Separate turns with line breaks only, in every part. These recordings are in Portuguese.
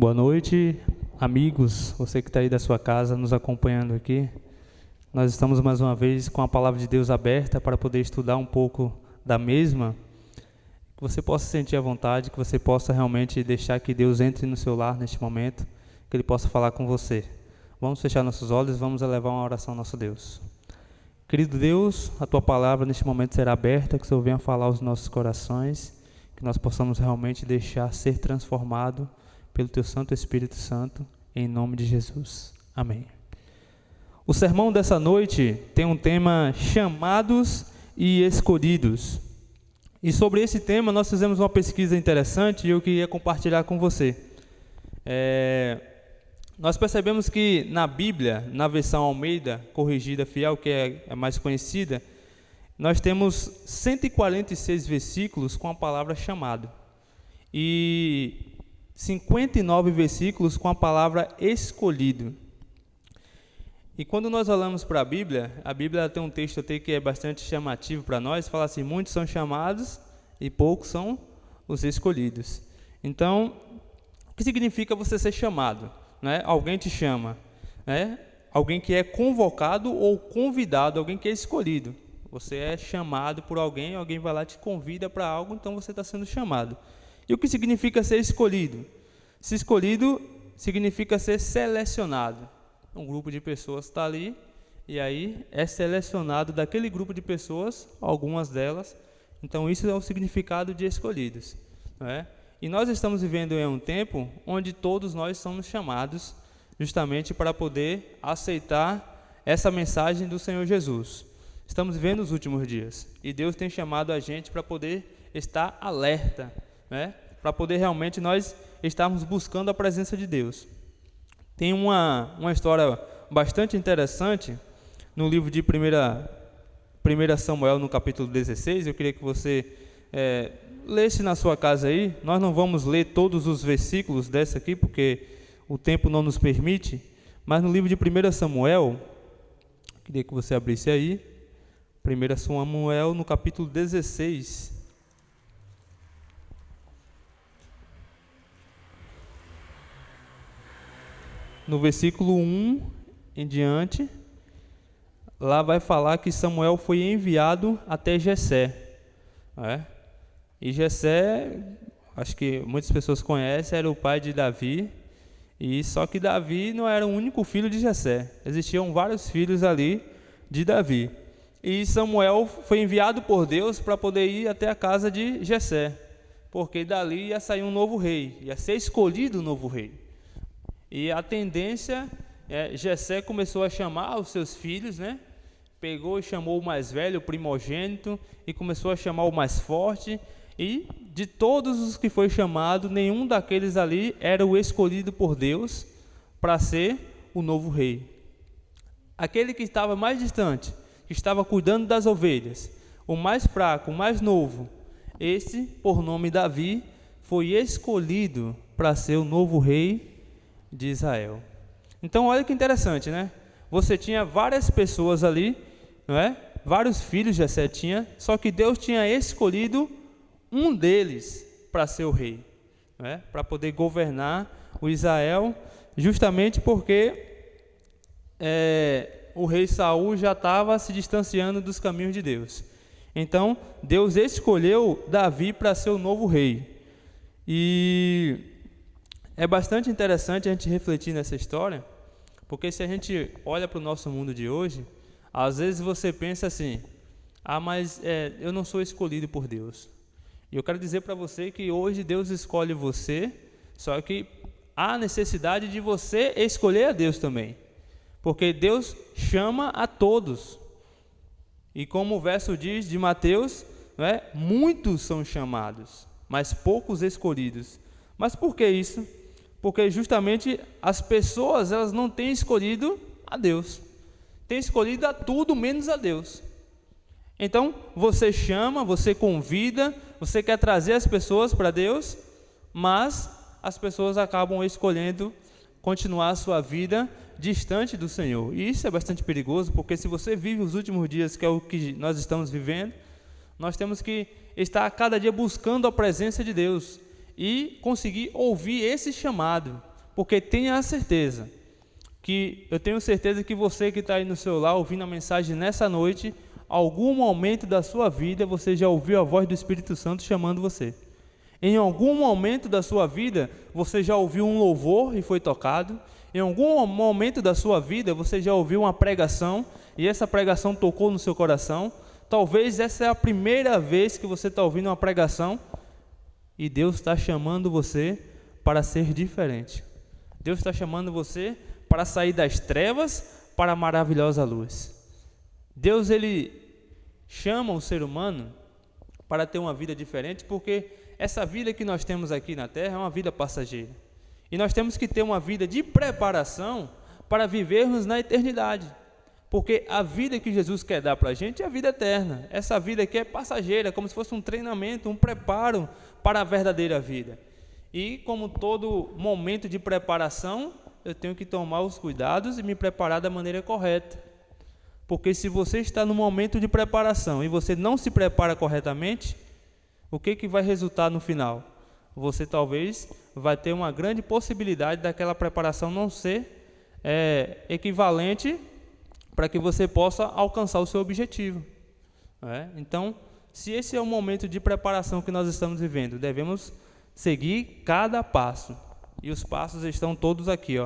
Boa noite, amigos, você que está aí da sua casa nos acompanhando aqui. Nós estamos mais uma vez com a Palavra de Deus aberta para poder estudar um pouco da mesma. Que você possa sentir à vontade, que você possa realmente deixar que Deus entre no seu lar neste momento, que Ele possa falar com você. Vamos fechar nossos olhos, vamos elevar uma oração ao nosso Deus. Querido Deus, a Tua Palavra neste momento será aberta, que o Senhor venha falar aos nossos corações, que nós possamos realmente deixar ser transformado pelo Teu Santo Espírito Santo, em nome de Jesus. Amém. O sermão dessa noite tem um tema: chamados e escolhidos. E sobre esse tema nós fizemos uma pesquisa interessante e eu queria compartilhar com você. Nós percebemos que na Bíblia, na versão Almeida, corrigida fiel, que é a mais conhecida, nós temos 146 versículos com a palavra chamado. E 59 versículos com a palavra escolhido. E quando nós olhamos para a Bíblia tem um texto até que é bastante chamativo para nós, fala assim: muitos são chamados e poucos são os escolhidos. Então, o que significa você ser chamado? Alguém te chama, alguém que é convocado ou convidado, alguém que é escolhido. Você é chamado por alguém, alguém vai lá e te convida para algo, então você está sendo chamado. E o que significa ser escolhido? Ser escolhido significa ser selecionado. Um grupo de pessoas está ali, e aí é selecionado daquele grupo de pessoas, algumas delas. Então isso é o significado de escolhidos. E nós estamos vivendo em um tempo onde todos nós somos chamados justamente para poder aceitar essa mensagem do Senhor Jesus. Estamos vivendo os últimos dias, e Deus tem chamado a gente para poder estar alerta, para poder realmente nós estarmos buscando a presença de Deus. Tem uma história bastante interessante no livro de 1 Samuel, no capítulo 16. Eu queria que você lesse na sua casa aí. Nós não vamos ler todos os versículos dessa aqui, porque o tempo não nos permite, mas no livro de 1 Samuel, queria que você abrisse aí, 1 Samuel, no capítulo 16. No versículo 1 em diante, lá vai falar que Samuel foi enviado até Jessé. E Jessé, acho que muitas pessoas conhecem, era o pai de Davi. E só que Davi não era o único filho de Jessé. Existiam vários filhos ali de Davi. E Samuel foi enviado por Deus para poder ir até a casa de Jessé, porque dali ia sair um novo rei, ia ser escolhido um novo rei. E a tendência, Jessé começou a chamar os seus filhos, Pegou e chamou o mais velho, o primogênito, e começou a chamar o mais forte. E de todos os que foi chamado, nenhum daqueles ali era o escolhido por Deus para ser o novo rei. Aquele que estava mais distante, que estava cuidando das ovelhas, o mais fraco, o mais novo, esse, por nome Davi, foi escolhido para ser o novo rei de Israel. Então olha que interessante, Você tinha várias pessoas ali, vários filhos Jessé tinha, só que Deus tinha escolhido um deles para ser o rei, para poder governar o Israel, justamente porque o rei Saul já estava se distanciando dos caminhos de Deus. Então Deus escolheu Davi para ser o novo rei. E é bastante interessante a gente refletir nessa história, porque se a gente olha para o nosso mundo de hoje, às vezes você pensa assim: mas eu não sou escolhido por Deus. E eu quero dizer para você que hoje Deus escolhe você, só que há necessidade de você escolher a Deus também, porque Deus chama a todos. E como o verso diz de Mateus, muitos são chamados, mas poucos escolhidos. Mas por que isso? Porque justamente as pessoas, elas não têm escolhido a Deus, têm escolhido a tudo menos a Deus. Então você chama, você convida, você quer trazer as pessoas para Deus, mas as pessoas acabam escolhendo continuar a sua vida distante do Senhor. E isso é bastante perigoso, porque se você vive os últimos dias, que é o que nós estamos vivendo, nós temos que estar a cada dia buscando a presença de Deus e conseguir ouvir esse chamado, porque tenha a certeza que eu tenho certeza que você que está aí no celular ouvindo a mensagem nessa noite, algum momento da sua vida você já ouviu a voz do Espírito Santo chamando você. Em algum momento da sua vida você já ouviu um louvor e foi tocado. Em algum momento da sua vida você já ouviu uma pregação e essa pregação tocou no seu coração. Talvez essa é a primeira vez que você está ouvindo uma pregação e Deus está chamando você para ser diferente. Deus está chamando você para sair das trevas para a maravilhosa luz. Deus, Ele chama o ser humano para ter uma vida diferente, porque essa vida que nós temos aqui na terra é uma vida passageira. E nós temos que ter uma vida de preparação para vivermos na eternidade. Porque a vida que Jesus quer dar para a gente é a vida eterna. Essa vida aqui é passageira, como se fosse um treinamento, um preparo para a verdadeira vida. E como todo momento de preparação, eu tenho que tomar os cuidados e me preparar da maneira correta. Porque se você está no momento de preparação e você não se prepara corretamente, o que vai resultar no final? Você talvez vai ter uma grande possibilidade daquela preparação não ser equivalente para que você possa alcançar o seu objetivo. Então, se esse é o momento de preparação que nós estamos vivendo, devemos seguir cada passo. E os passos estão todos aqui,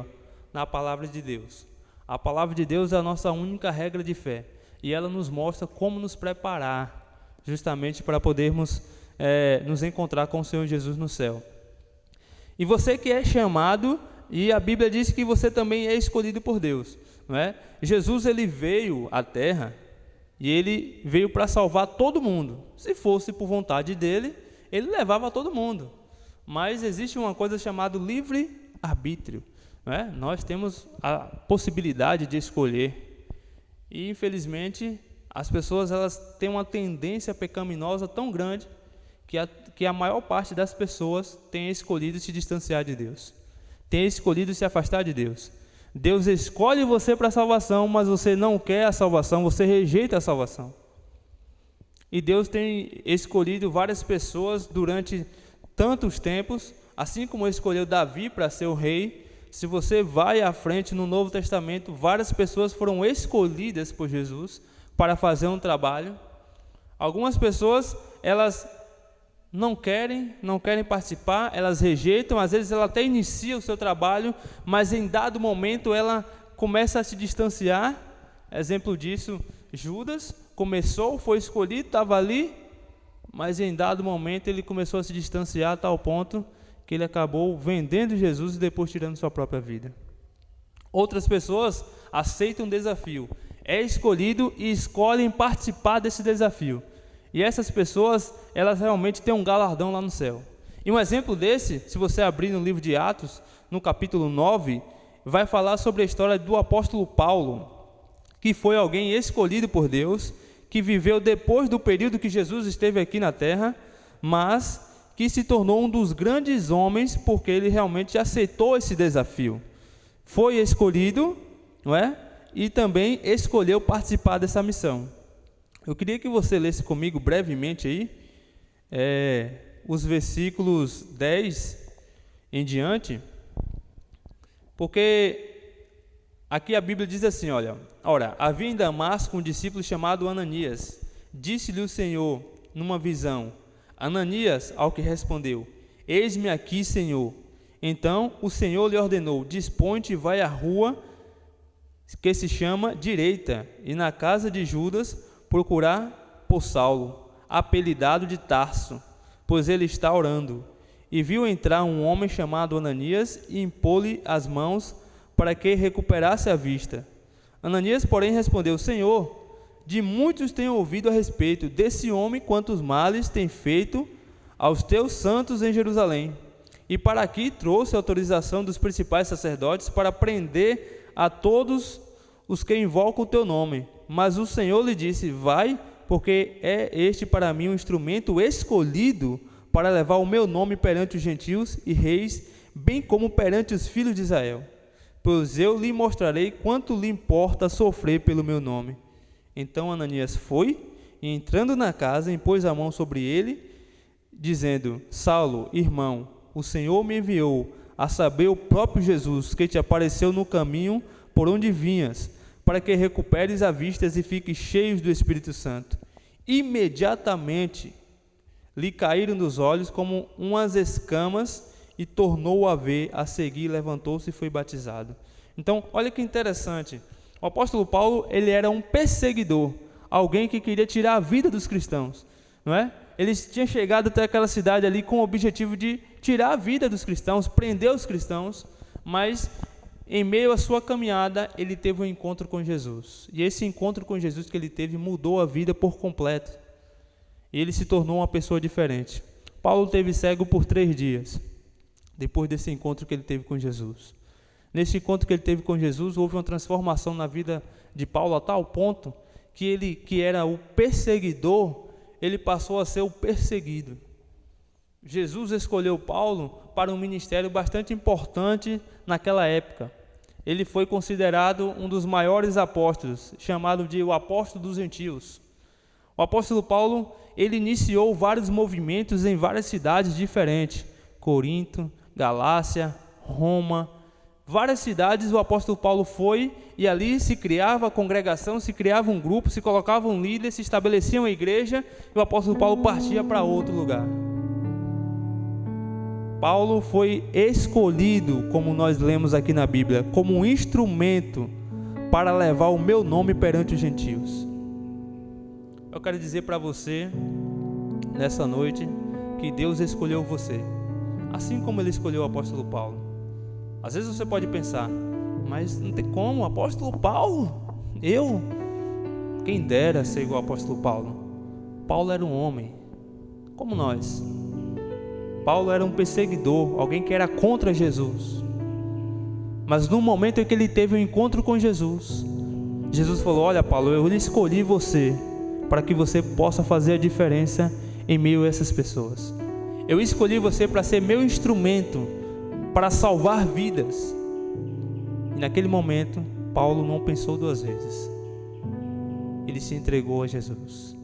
na palavra de Deus. A palavra de Deus é a nossa única regra de fé. E ela nos mostra como nos preparar, justamente para podermos nos encontrar com o Senhor Jesus no céu. E você que é chamado, e a Bíblia diz que você também é escolhido por Deus, não é? Jesus, ele veio à terra e ele veio para salvar todo mundo. Se fosse por vontade dele, ele levava todo mundo. Mas existe uma coisa chamada livre-arbítrio, não é? Nós temos a possibilidade de escolher. E infelizmente as pessoas, elas têm uma tendência pecaminosa tão grande que a maior parte das pessoas tem escolhido se distanciar de Deus, tem escolhido se afastar de Deus. Deus escolhe você para a salvação, mas você não quer a salvação, você rejeita a salvação. E Deus tem escolhido várias pessoas durante tantos tempos, assim como escolheu Davi para ser o rei. Se você vai à frente no Novo Testamento, várias pessoas foram escolhidas por Jesus para fazer um trabalho. Algumas pessoas, elas não querem participar, elas rejeitam, às vezes ela até inicia o seu trabalho, mas em dado momento ela começa a se distanciar. Exemplo disso, Judas começou, foi escolhido, estava ali, mas em dado momento ele começou a se distanciar a tal ponto que ele acabou vendendo Jesus e depois tirando sua própria vida. Outras pessoas aceitam o desafio, é escolhido e escolhem participar desse desafio. E essas pessoas, elas realmente têm um galardão lá no céu. E um exemplo desse, se você abrir no livro de Atos, no capítulo 9, vai falar sobre a história do apóstolo Paulo, que foi alguém escolhido por Deus, que viveu depois do período que Jesus esteve aqui na terra, mas que se tornou um dos grandes homens, porque ele realmente aceitou esse desafio. Foi escolhido, não é? E também escolheu participar dessa missão. Eu queria que você lesse comigo brevemente aí, os versículos 10 em diante, porque aqui a Bíblia diz assim, olha, ora, havia em Damasco um discípulo chamado Ananias. Disse-lhe o Senhor numa visão, Ananias, ao que respondeu, eis-me aqui, Senhor. Então o Senhor lhe ordenou, dispõe-te e vai à rua que se chama Direita, e na casa de Judas procurar por Saulo, apelidado de Tarso, pois ele está orando. E viu entrar um homem chamado Ananias e impor-lhe as mãos para que recuperasse a vista. Ananias, porém, respondeu, Senhor, de muitos tenho ouvido a respeito desse homem quantos males tem feito aos teus santos em Jerusalém. E para aqui trouxe a autorização dos principais sacerdotes para prender a todos os que invocam o teu nome. Mas o Senhor lhe disse, vai, porque é este para mim um instrumento escolhido para levar o meu nome perante os gentios e reis, bem como perante os filhos de Israel. Pois eu lhe mostrarei quanto lhe importa sofrer pelo meu nome. Então Ananias foi, e entrando na casa, impôs a mão sobre ele, dizendo, Saulo, irmão, o Senhor me enviou a saber, o próprio Jesus, que te apareceu no caminho por onde vinhas, para que recuperes a vista e fiques cheios do Espírito Santo. Imediatamente lhe caíram dos olhos como umas escamas e tornou a ver, a seguir, levantou-se e foi batizado. Então, olha que interessante. O apóstolo Paulo, ele era um perseguidor, alguém que queria tirar a vida dos cristãos, não é? Ele tinha chegado até aquela cidade ali com o objetivo de tirar a vida dos cristãos, prender os cristãos, mas em meio à sua caminhada, ele teve um encontro com Jesus. E esse encontro com Jesus que ele teve mudou a vida por completo. E ele se tornou uma pessoa diferente. Paulo teve cego por 3 dias, depois desse encontro que ele teve com Jesus. Nesse encontro que ele teve com Jesus, houve uma transformação na vida de Paulo a tal ponto que ele, que era o perseguidor, ele passou a ser o perseguido. Jesus escolheu Paulo para um ministério bastante importante naquela época. Ele foi considerado um dos maiores apóstolos, chamado de o apóstolo dos gentios. O apóstolo Paulo, ele iniciou vários movimentos em várias cidades diferentes, Corinto, Galácia, Roma, várias cidades o apóstolo Paulo foi, e ali se criava a congregação, se criava um grupo, se colocava um líder, se estabelecia uma igreja, e o apóstolo Paulo partia para outro lugar. Paulo foi escolhido, como nós lemos aqui na Bíblia, como um instrumento para levar o meu nome perante os gentios. Eu quero dizer para você, nessa noite, que Deus escolheu você, assim como Ele escolheu o apóstolo Paulo. Às vezes você pode pensar, mas não tem como, apóstolo Paulo? Eu? Quem dera ser igual ao apóstolo Paulo. Paulo era um homem, como nós. Paulo era um perseguidor, alguém que era contra Jesus. Mas no momento em que ele teve um encontro com Jesus, Jesus falou: olha Paulo, eu escolhi você para que você possa fazer a diferença em meio a essas pessoas. Eu escolhi você para ser meu instrumento para salvar vidas. E naquele momento, Paulo não pensou 2 vezes. Ele se entregou a Jesus.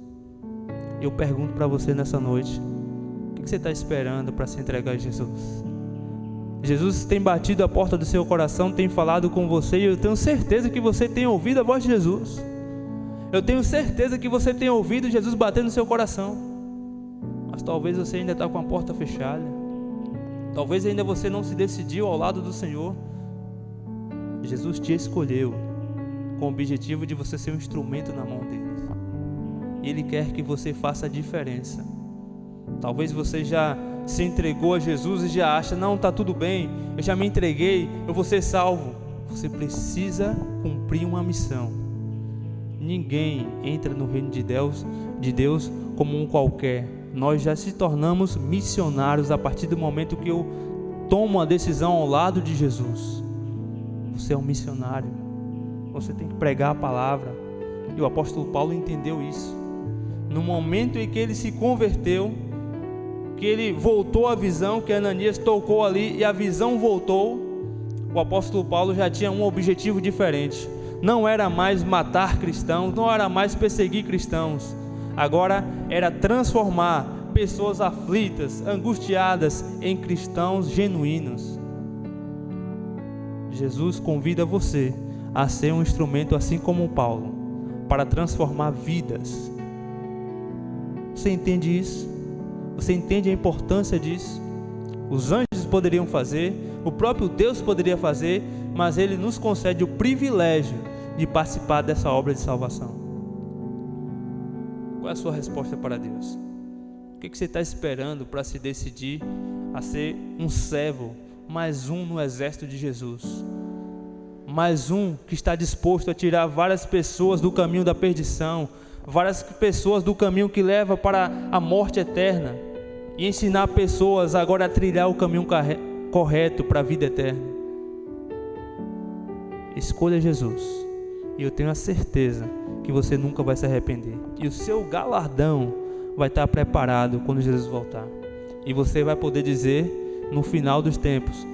Eu pergunto para você nessa noite, o que você está esperando para se entregar a Jesus? Jesus tem batido a porta do seu coração, tem falado com você, e eu tenho certeza que você tem ouvido a voz de Jesus. Eu tenho certeza que você tem ouvido Jesus bater no seu coração. Mas talvez você ainda está com a porta fechada. Talvez ainda você não se decidiu ao lado do Senhor. Jesus te escolheu com o objetivo de você ser um instrumento na mão dele. E Ele quer que você faça a diferença. Talvez você já se entregou a Jesus e já acha, não, está tudo bem, eu já me entreguei, eu vou ser salvo. Você precisa cumprir uma missão. Ninguém entra no reino de Deus como um qualquer. Nós já se tornamos missionários a partir do momento que eu tomo a decisão ao lado de Jesus. Você é um missionário. Você tem que pregar a palavra. E o apóstolo Paulo entendeu isso. No momento em que ele se converteu, que ele voltou à visão, que Ananias tocou ali e a visão voltou, o apóstolo Paulo já tinha um objetivo diferente. Não era mais matar cristãos, não era mais perseguir cristãos. Agora era transformar pessoas aflitas, angustiadas, em cristãos genuínos. Jesus convida você a ser um instrumento assim como Paulo, para transformar vidas. Você entende isso? Você entende a importância disso? Os anjos poderiam fazer, o próprio Deus poderia fazer, mas Ele nos concede o privilégio de participar dessa obra de salvação. Qual é a sua resposta para Deus? O que você está esperando para se decidir a ser um servo, mais um no exército de Jesus? Mais um que está disposto a tirar várias pessoas do caminho da perdição, várias pessoas do caminho que leva para a morte eterna, e ensinar pessoas agora a trilhar o caminho correto para a vida eterna. Escolha Jesus, e eu tenho a certeza que você nunca vai se arrepender, e o seu galardão vai estar preparado quando Jesus voltar, e você vai poder dizer no final dos tempos: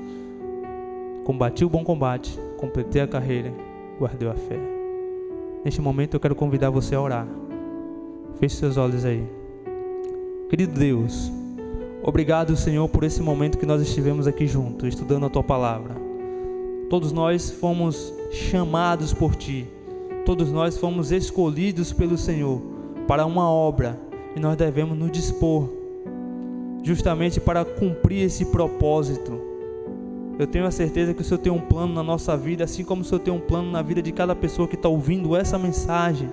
combati o bom combate, completei a carreira, guardei a fé. Neste momento eu quero convidar você a orar. Feche seus olhos aí. Querido Deus, Obrigado, Senhor, por esse momento que nós estivemos aqui juntos, estudando a Tua Palavra. Todos nós fomos chamados por Ti. Todos nós fomos escolhidos pelo Senhor para uma obra, e nós devemos nos dispor justamente para cumprir esse propósito. Eu tenho a certeza que o Senhor tem um plano na nossa vida, assim como o Senhor tem um plano na vida de cada pessoa que está ouvindo essa mensagem.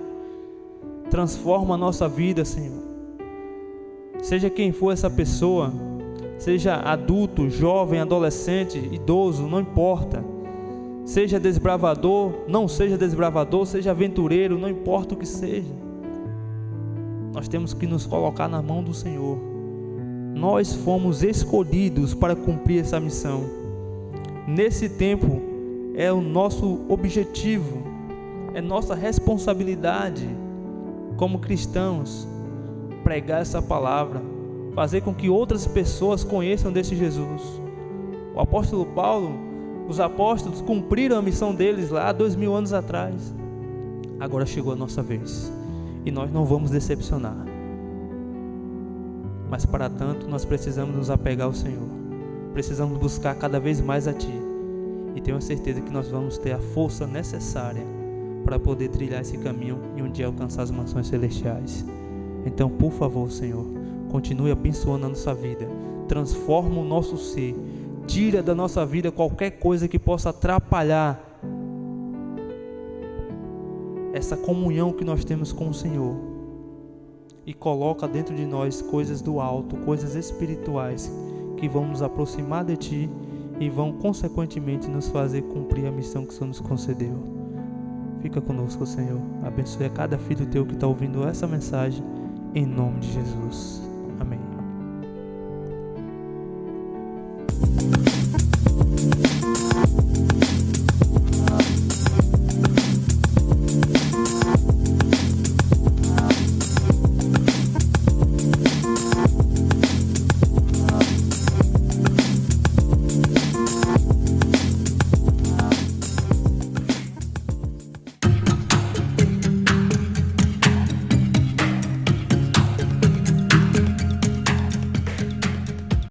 Transforma a nossa vida, Senhor. Seja quem for essa pessoa, seja adulto, jovem, adolescente, idoso, não importa. Seja desbravador, não seja desbravador, seja aventureiro, não importa o que seja. Nós temos que nos colocar na mão do Senhor. Nós fomos escolhidos para cumprir essa missão. Nesse tempo é o nosso objetivo, é nossa responsabilidade como cristãos pregar essa palavra, fazer com que outras pessoas conheçam desse Jesus. O apóstolo Paulo, os apóstolos cumpriram a missão deles lá há 2000 anos atrás. Agora chegou a nossa vez e nós não vamos decepcionar. Mas para tanto nós precisamos nos apegar ao Senhor. Precisamos buscar cada vez mais a Ti, e tenho a certeza que nós vamos ter a força necessária para poder trilhar esse caminho e um dia alcançar as mansões celestiais. Então, por favor, Senhor, continue abençoando a nossa vida, transforma o nosso ser, tira da nossa vida qualquer coisa que possa atrapalhar essa comunhão que nós temos com o Senhor, e coloca dentro de nós coisas do alto, coisas espirituais, que vão nos aproximar de Ti e vão consequentemente nos fazer cumprir a missão que o Senhor nos concedeu. Fica conosco, Senhor. Abençoe a cada filho Teu que está ouvindo essa mensagem, em nome de Jesus.